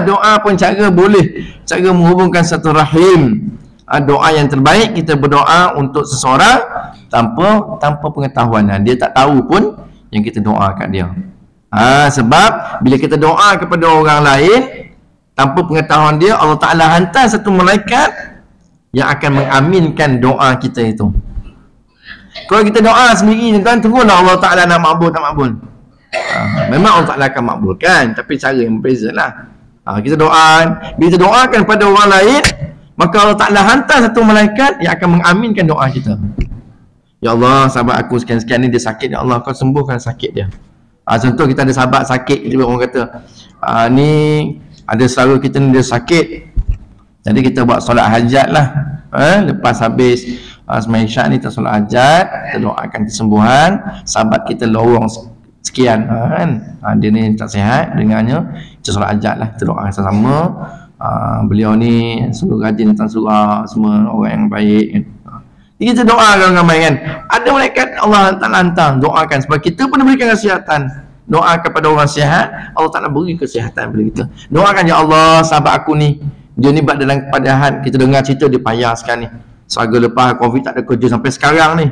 Doa pun cara boleh, cara menghubungkan satu rahim. Doa yang terbaik, kita berdoa untuk seseorang tanpa pengetahuan. Dia tak tahu pun yang kita doa kat dia. Sebab bila kita doa kepada orang lain tanpa pengetahuan dia, Allah Ta'ala hantar satu malaikat yang akan mengaminkan doa kita itu. Kalau kita doa sendiri tuan, tunggulah Allah Ta'ala nak makbul tak makbul. Memang Allah Ta'ala akan makbulkan, tapi cara yang berbeza lah. Kita doa, bila kita doakan pada orang lain, maka Allah Ta'ala hantar satu malaikat yang akan mengaminkan doa kita. Ya Allah, sahabat aku sekian-sekian ni dia sakit, ya Allah kau sembuhkan sakit dia. Contoh kita ada sahabat sakit, kita orang kata ni ada saudara kita ni dia sakit, jadi kita buat solat hajat lah. Lepas habis sembahyang isyak ni kita solat hajat, kita doakan kesembuhan sahabat kita lorong sekian kan, dia ni tak sihat dengannya, kita solat hajat lah, kita doa sama-sama. Beliau ni sungguh rajin datang surau, semua orang yang baik kan. Kita doakan ramai kan. Ada malaikat Allah Ta'ala hantar, doakan sebab kita pun diberikan kesihatan. Doa kepada orang sihat, Allah Ta'ala beri kesihatan kepada kita. Doakan, ya Allah sahabat aku ni, dia ni buat dalam keadaan, kita dengar cerita dia payah sekarang ni, selagi lepas Covid tak ada kerja sampai sekarang ni,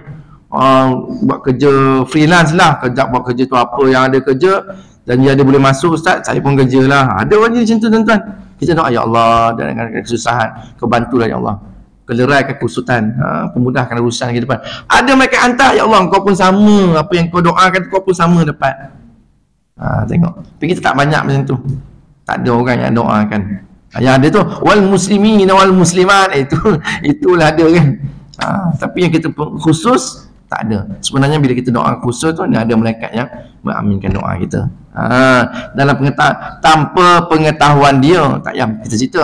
buat kerja freelance lah, kejap buat kerja tu apa yang ada kerja, dan dia ada boleh masuk, ustaz saya pun kerja lah. Ada orang macam tu tuan-tuan. Kita doa, ya Allah, dan dengan kesusahan kau bantulah ya Allah, keleraikan kesulitan, pemudahkan urusan ke depan. Ada mereka hantar, ya Allah kau pun sama, apa yang kau doakan kau pun sama dapat. Tengok, tapi kita tak banyak macam tu, tak ada orang yang doakan. Yang ada tu wal muslimin wal muslimat, itulah ada kan. Tapi yang kita khusus tak ada. Sebenarnya bila kita doa khusus tu, ada malaikat yang mengaminkan doa kita. Dalam pengetahuan, tanpa pengetahuan dia, tak payah kita cerita.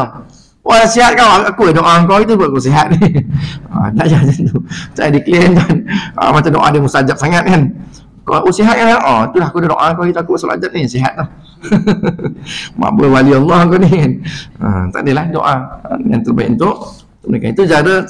Wah sihat kau, aku doa kau itu buat aku sihat ni. Tak payah macam tu. Saya declare kan. Macam doa dia mustajab sangat kan. Kau sihat kan? Itulah aku dah doa kau itu, aku solat hajat ni sihat dah. Makbul wali Allah kau ni kan. Tak adalah doa yang terbaik untuk mereka. Itu cara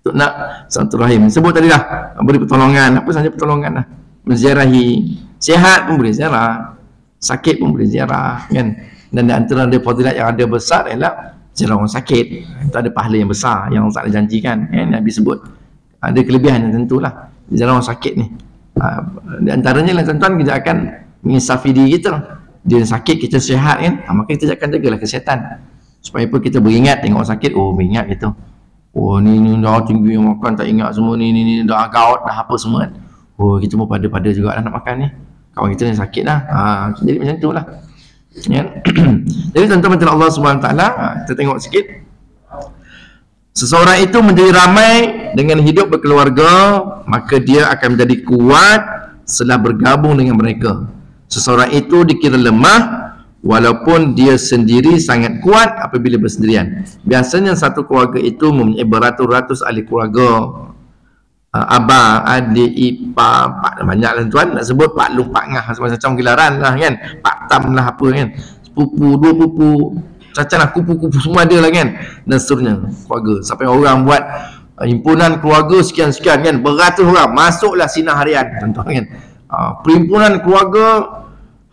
untuk nak satu rahim. Sebut tadi dah, beri pertolongan, apa saja pertolongan lah. Menziarahi, sihat pun boleh ziarah, sakit pun boleh ziarah kan. Dan di antara dia fadilat yang ada besar ialah ziarah orang sakit. Itu ada pahala yang besar yang Allah Ta'ala janjikan kan, Nabi sebut. Ada kelebihan yang tentulah ziarah orang sakit ni. Di antaranya lah tuan-tuan, kita akan menginsafi diri kita. dia sakit, kita sihat kan, maka kita akan jagalah kesihatan supaya pun kita beringat tengok sakit, oh beringat gitu, oh ni dah tinggi makan tak ingat semua, ni dah gout dah apa semua kan, oh kita pun pada juga nak makan ni, kawan kita ni sakit dah. Jadi macam tu lah ya. Jadi tuan-tuan Allah SWT, kita tengok sikit, seseorang itu menjadi ramai dengan hidup berkeluarga, maka dia akan menjadi kuat setelah bergabung dengan mereka. Seseorang itu dikira lemah walaupun dia sendiri sangat kuat apabila bersendirian. Biasanya satu keluarga itu mempunyai beratus-ratus ahli keluarga, abang, adik, ipar, pak, banyak lah tuan, nak sebut pak lu, pak ngah, macam-macam gelaran lah kan, pak tam lah apa kan, sepupu, dua pupu, caca lah, kupu-kupu semua ada lah kan, dan seterusnya keluarga. Sampai orang buat himpunan keluarga sekian-sekian kan, beratus orang, masuklah sinar harian contoh kan, perhimpunan keluarga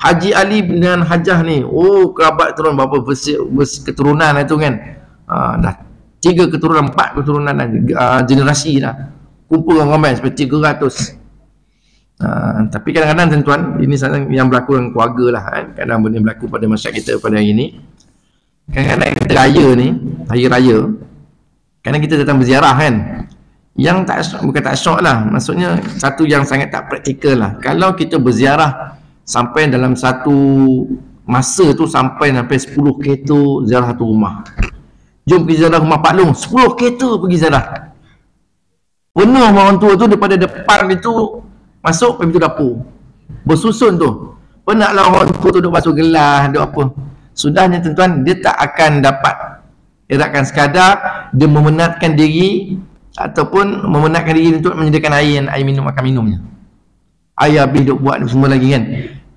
Haji Ali dengan Hajah ni, oh kerabat turun berapa keturunan itu kan, dah 3 keturunan, 4 keturunan dah, generasi dah, kumpul orang ramai sampai 300. Tapi kadang-kadang tuan-tuan, ini yang berlaku dalam keluarga lah kan, kadang benda berlaku pada masyarakat kita pada hari ini. Kadang-kadang kita raya ni, hari raya, kadang kita datang berziarah kan, yang tak bukan tak syok lah, maksudnya satu yang sangat tak praktikal lah. Kalau kita berziarah sampai dalam satu masa tu sampai 10 kereta ziarah satu rumah, jom pergi ziarah rumah Pak Long, 10 kereta pergi ziarah, penuh orang tua tu daripada depan itu masuk pintu dapur bersusun tu, penatlah orang tua tu duk basuh gelas, duk apa. Sudahnya tuan-tuan, dia tak akan dapat eratkan sekadar dia memenatkan diri ataupun memenatkan diri untuk menyediakan air minum, makan minumnya, air habis duk buat semua lagi kan.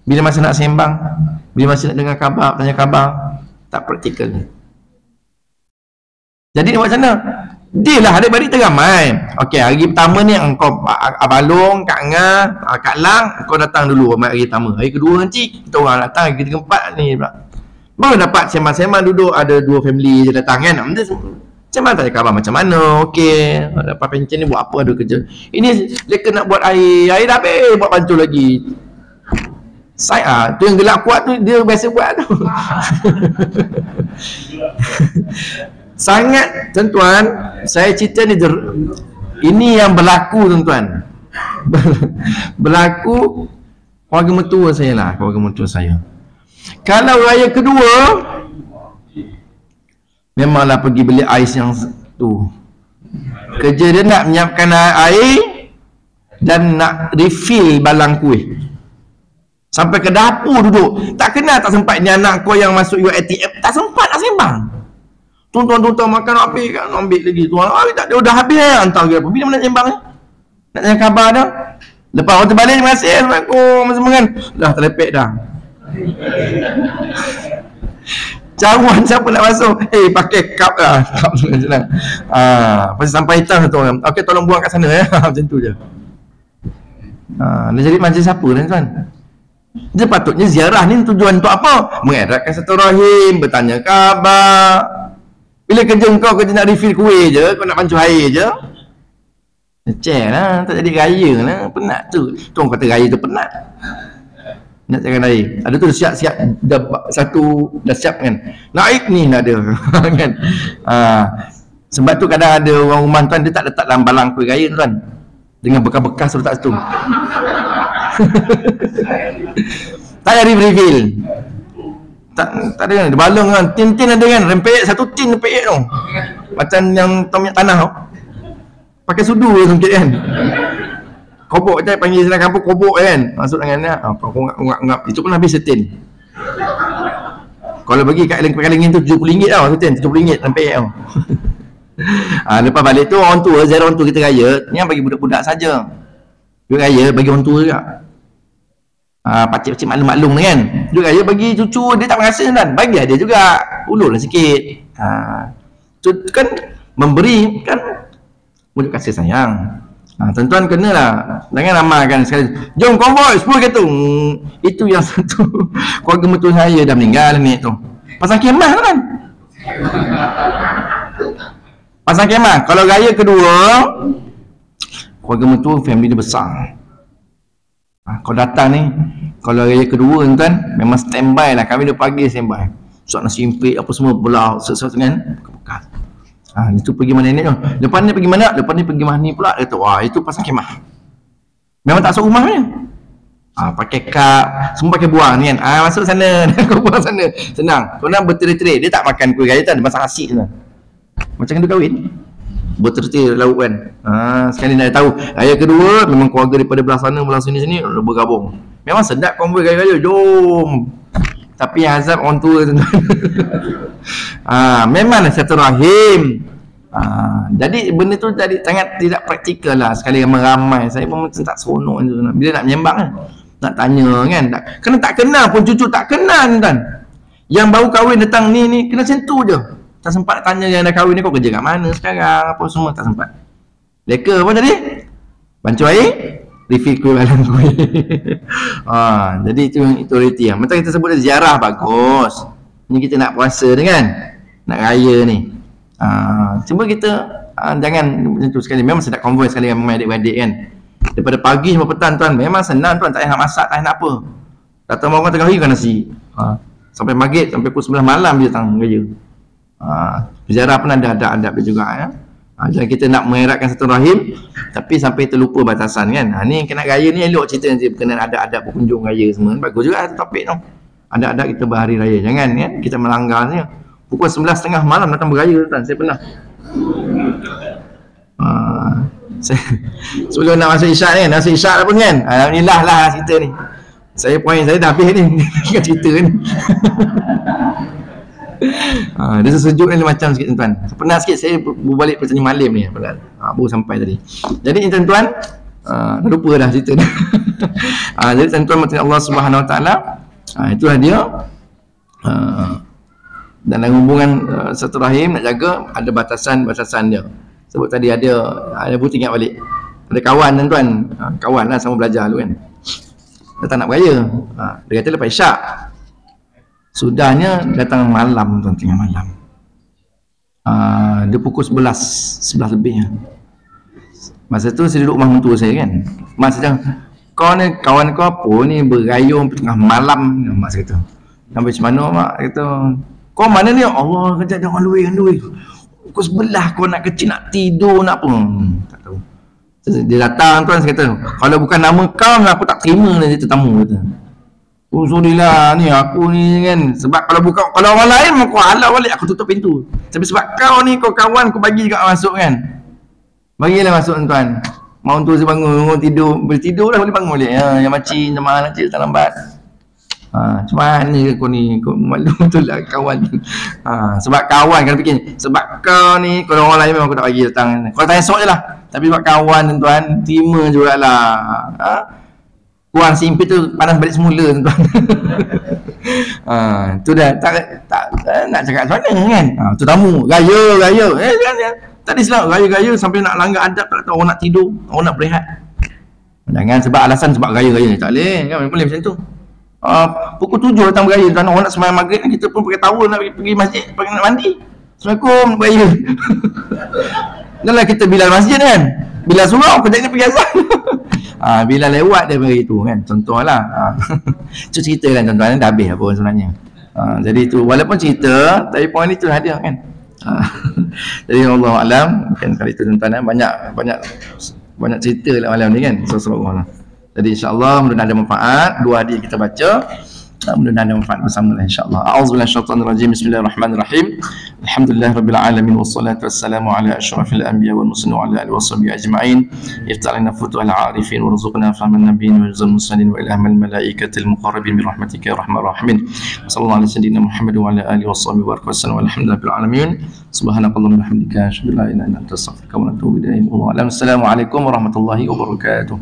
Bila masa nak sembang, bila masa nak dengar khabar, tanya khabar, tak praktikal. Jadi dia buat macam mana? Dia lah adik-beradik teramai. Okey, hari pertama ni engkau Abang Long, Kak Ngah, Kak Lang, engkau datang dulu hari pertama. Hari kedua nanti kita orang datang, hari ketiga keempat ni pula. Baru dapat sembang-sembang duduk, ada 2 family je datang kan. Sembang tanya khabar macam mana, okey, dapat pencen ni buat apa, ada kerja. Ini mereka nak buat air dah habis, buat pancul lagi. Saya tu yang gelap kuat tu dia biasa buat tu. Sangat tuan-tuan, saya cerita ni, ini yang berlaku tuan-tuan. Berlaku keluarga mertua saya lah, keluarga mertua saya. Kalau raya kedua memanglah pergi beli ais yang tu, kerja dia nak menyiapkan air dan nak refill balang kuih. Sampai ke dapur duduk, tak kenal tak sempat ni anak kau yang masuk UiTM, tak sempat nak sembang. Tuan-tuan makan habis kan, ambil lagi tuan, tak ada, dah habis hantar ke apa, bila mana sembang ni, nak tanya khabar dah. Lepas waktu balik, terima kasih, Assalamualaikum, semua kan, dah terlepek dah. Cawan siapa nak masuk, pakai cup lah, cup senang. Pasti sampai hitam satu orang, okey tolong buang kat sana ya. Macam tu je. Dia jadi macam siapa tuan-tuan? Dia patutnya ziarah ni tujuan untuk apa? Mengeratkan satu rahim, bertanya khabar. Bila kerja kau, kerja nak refill kuih je, kau nak pancur air je, cek lah, tak jadi raya lah, penat tu. Tu orang kata raya tu penat, nak cakap air. Ada tu siap-siap, dah siap kan, naik ni dah ada. Kan? Sebab tu kadang ada orang rumah tuan, dia tak letak dalam balang kuih raya tuan, dengan bekas-bekas letak situ. Tak ada refill, tak ada kan, dia balong kan, tin-tin ada kan, rempeyek satu tin rempeyek tu, macam yang minyak tanah tu, pakai sudu sikit kan, kobok je, panggil selang kampung kobok kan, masuk dengan ni, ngap-ngap, itu pun habis setin. Kalau bagi kat kaleng-kaleng tu RM70 tau, setin RM70 rempeyek tu. Lepas balik tu orang tua, ziarah orang tua kita raya, ni yang bagi budak-budak saja. Duit raya bagi orang tua juga. Pakcik-pakcik maklum-maklum kan, duit raya bagi cucu, dia tak merasa kan, bagi dia juga, ulurlah sikit. Tu kan memberi kan wujud kasih sayang. Tuan-tuan kenalah, jangan amalkan sekali, jom konvoi 10 kereta. Itu yang satu keluarga mertua saya dah meninggal ni tu, pasang kemah kan, pasang kemah. Kalau raya kedua, keluarga mertua family dia besar, Kau datang ni, kalau raya kedua tuan, memang standby lah. Kami dah pagi standby. Suat nasi impik apa semua belah sesuatu kan. Bekas. Itu pergi mana ni tu? Lepas ni pergi mana? Lepas ni pergi mana pula? Dia kata, wah itu pasang kemah. Memang tak masuk rumah ni. Pakai kap, semua pakai buang ni kan. Masuk sana, kau buang sana. Senang. Kau nak berterik-terik. Dia tak makan kuih raya tu, dia masak nasi tu. Macam dia kahwin. Berterik-terik lauk kan. Sekali nak tahu. Raya kedua, memang keluarga daripada belah sana, belah sini bergabung. Memang sedap konvoi raya-raya. Jom. Tapi yang azab orang tua tu. Memanglah satu rahim. Jadi benda tu jadi sangat tidak praktikal lah. Sekali ramai-ramai, saya pun macam tak seronok tu. Bila nak menyembang kan, nak tanya kan, kena tak kenal pun, cucu tak kenal kan. Yang baru kahwin datang ni kena sentuh je. Tak sempat tanya yang dah kahwin ni, kau kerja kat mana sekarang, apa semua tak sempat. Leka apa tadi? Bancu air, refill kuih dalam kuih. Jadi itu reti lah. Macam kita sebut ziarah bagus. Ni kita nak puasa ni kan, nak raya ni. Cuma kita jangan macam tu sekali. Memang sedap konvoi sekali dengan adik-adik kan. Daripada pagi sampai petang tuan, memang senang tuan, tak payah nak masak, tak payah nak apa. Datang orang tengah hari kan nasi. Sampai maghrib, sampai pukul 9 malam dia datang raya. Sejarah pun ada adab dia juga ya. Jangan kita nak mengeratkan satu rahim tapi sampai terlupa batasan kan. Ni kena raya ni elok cerita nanti berkenaan adab berkunjung raya semua. Bagus juga topik tu. Adab kita berhari raya. Jangan kan kita melanggarnya. Pukul 11.30 malam datang beraya tuan. Saya pernah. Sebelum nak masuk isyak kan, masuk isyak pun kan. Alhamdulillah lah cerita ni. Poin saya dah habis ni. Cerita ni. Dia sesejuk ni macam sikit tuan. Pernah sikit saya berbalik pertanyaan malam ni baru sampai tadi. Jadi tuan-tuan, dah lupa dah cerita ni. Jadi tuan-tuan macam Allah Subhanahu Wa Taala, itulah dia. Dalam hubungan satu rahim nak jaga ada batasan-batasan dia. Sebut tadi ada putih ingat balik. Ada kawan tuan-tuan, kawan lah sama belajar dulu kan. Datang nak beraya. Dia kata lepas isyak. Sudahnya datang malam tuan, tengah malam. Dia pukul 11 lebih. Masa tu saya duduk rumah mentua saya kan. Masa tu, kau ni kawan kau apa ni berayung tengah malam, mak saya kata. Sampai macam mana mak kata, kau mana ni? Allah kejap dia orang luar. Pukul 11 kau nak kecil, nak tidur, nak apa? Tak tahu. Dia datang tuan, saya kata, kalau bukan nama kau aku tak terima ni tetamu kata. Sorrylah ni aku ni kan, sebab kalau orang lain aku halau balik, aku tutup pintu. Tapi sebab kau ni, kau kawan, aku bagi juga masuk kan. Bagilah masuk tuan. Mau tu saya bangun tidur, boleh tidur dah, boleh bangun balik. Yang macam jemaah nanti tak lambat. Macam mana kau ni, kau malu betul lah kawan. Sebab kawan kan fikir, sebab kau ni, kalau orang lain memang aku tak bagi datang. Kau tanya esok je lah. Tapi sebab kawan tuan, terima jugalah. Kuang si impit tu panas balik semula tuan. Tu dah tak nak cakap macam mana kan. Tu tamu gaya tak ada silap gaya sampai nak langgar adab, tak tahu orang nak tidur, orang nak berehat. Jangan sebab alasan sebab gaya tak boleh kan, boleh macam tu. Pukul 7 datang beraya tuan, orang nak sembahyang maghrib, kita pun pakai towel nak pergi masjid, pergi nak mandi. Assalamualaikum beraya. Dahlah kita bilal masjid kan, bilal surau kejap ni pergi azan. Bila lewat dia beritahu kan, contohlah. Itu cerita kan tuan-tuan, dah habis apa sebenarnya. Jadi tu walaupun cerita, tapi poin itu ada kan. Jadi Allah alam kan, kali itu tuan-tuan banyak cerita lah malam ni kan. Sallallahu. Jadi insya-Allah mudah-mudahan ada manfaat. 2 hadis kita baca, mudah-mudahan ada manfaat bersama lah insya-Allah. A'udzubillahi minasyaitonir rajim. Bismillahirrahmanirrahim. Alhamdulillahirabbil alamin wassalatu wassalamu ala asyrafil anbiya wal mursalin wa ala alihi washabihi ajma'in. Iftah lana futuhal arifin warzuqna fahman nabiyyin wa rizqal mursalin wa ilhamal malaikatil muqarrabin bi rahmatika ya arhamar rahimin. Sallallahu alaihi sayyidina Muhammad wa ala alihi washabihi wa sallam. Walhamdulillahil alamin. Subhanakallahumma wa bihamdika asyhadu an la ilaha illa anta astaghfiruka wa atubu ilaik. Assalamualaikum warahmatullahi wabarakatuh.